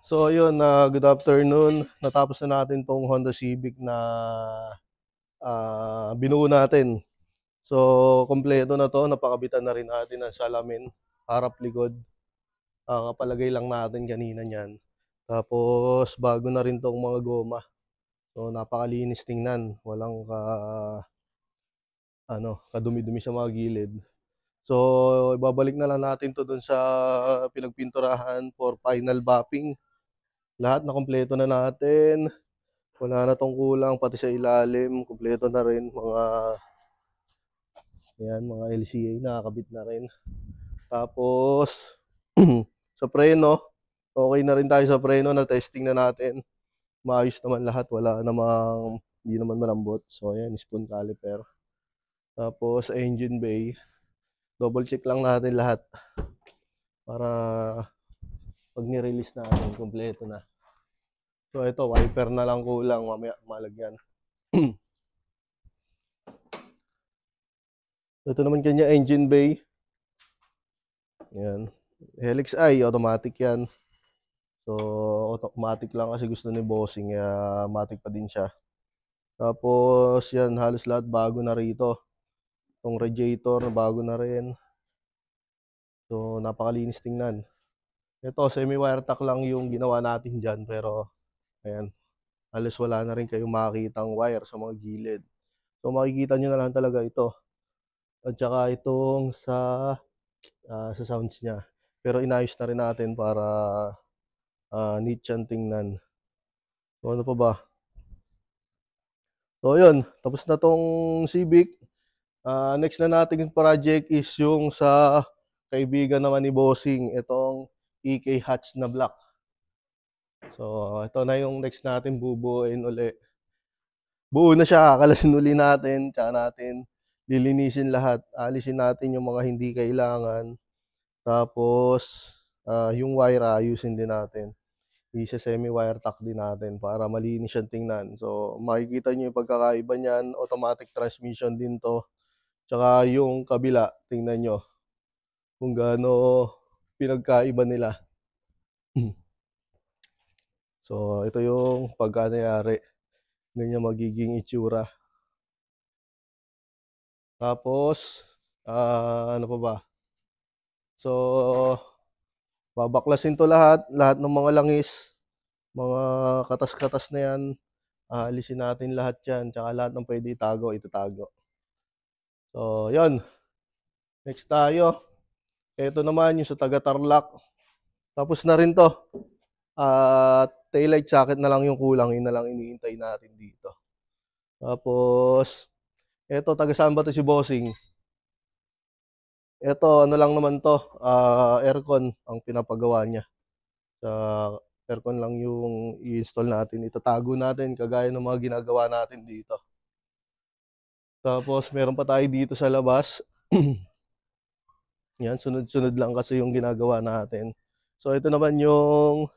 So yun, good afternoon. Natapos na natin tong Honda Civic na binuo natin. So kompleto na to, napakabitan na rin natin ang salamin, harap likod. Kapalagay lang natin kanina niyan. Tapos bago na rin tong mga goma. So napakalinis tingnan, walang kadumi-dumi sa mga gilid. So ibabalik na lang natin to dun sa pinagpinturahan for final mapping. Lahat na kompleto na natin. Wala na tong kulang, pati sa ilalim, kumpleto na rin. Mga LCA nakakabit na rin. Tapos, sa preno, okay na rin tayo sa preno, na testing na natin. Maayos naman lahat, wala namang, hindi naman malambot. So, ayan, spoon caliper. Tapos, engine bay, double check lang natin lahat. Para, pag ni-release natin, kumpleto na. So, ito, wiper na lang kulang, mamaya malagyan. Ito naman kanya engine bay. Yan. Helix I, automatic yan. So, automatic lang kasi gusto ni bossing. Automatic pa din siya. Tapos, yan, halos lahat bago na rito. Itong radiator, bago na rin. So, napakalinis tingnan. Ito, semi-wire tack lang yung ginawa natin dyan. Pero, ayan, halos wala na rin kayong makikitang wire sa mga gilid. So, makikita nyo na lang talaga ito. At saka itong sa sounds niya. Pero inayos na rin natin para neat siyang tingnan. So ano pa ba? So yun, tapos na tong Civic. Next na nating project is yung sa kaibigan naman ni Bossing, itong EK Hatch na black. So ito na yung next natin bubuuin uli. Buo na siya, kakalasin uli natin, tsaka natin lilinisin lahat. Alisin natin yung mga hindi kailangan. Tapos yung wire ayusin din natin. Isa semi-wire tack din natin para malinis siyang tingnan. So makikita niyo yung pagkakaiba niyan, automatic transmission din to. Tsaka yung kabila, tingnan nyo kung gaano pinagkaiba nila. So ito yung pagkanayari. Ganyan magiging itsura. Tapos, ano pa ba? So, babaklasin to lahat ng mga langis, mga katas-katas na yan. Alisin natin lahat yan, tsaka lahat ng pwede itago, itatago. So, yon. Next tayo. Ito naman yung sa taga-Tarlac. Tapos na rin to. Taillight socket na lang yung kulang, yun na lang iniintay natin dito. Tapos, ito, taga saan ba to si Bossing? Ito, ano lang naman to, aircon ang pinapagawa niya. Sa aircon lang yung i-install natin, itatago natin kagaya ng mga ginagawa natin dito. Tapos, meron pa tayo dito sa labas. Yan, sunod-sunod lang kasi yung ginagawa natin. So, ito naman yung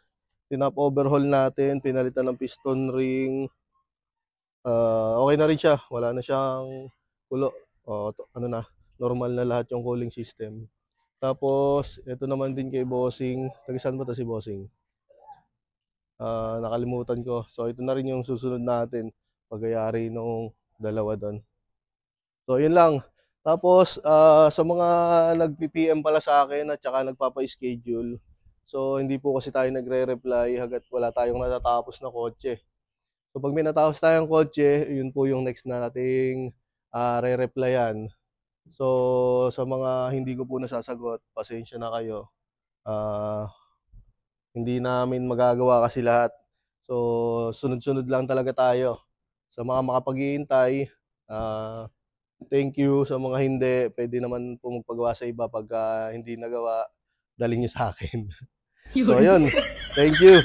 tinap overhaul natin, pinalitan ng piston ring. Okay na rin siya, wala na siyang kulo. Normal na lahat yung cooling system. Tapos, ito naman din kay Bossing. Taga-saan ba to si Bossing? Nakalimutan ko. So, ito na rin yung susunod natin. Pagayari nung dalawa doon. So, yun lang. Tapos, sa mga nag-PPM pala sa akin at saka nagpapa-schedule. So, hindi po kasi tayo nagre-reply hanggat wala tayong natatapos na kotse. So, pag may natapos tayong kotse, yun po yung next na nating re-replyan. So, sa mga hindi ko po nasasagot, pasensya na kayo. Hindi namin magagawa kasi lahat. So, sunod-sunod lang talaga tayo. Sa mga makapag-iintay, thank you. Sa mga hindi, pwede naman po magpagawa sa iba pag hindi nagawa, dalhin nyo sa akin. So, yun. Thank you.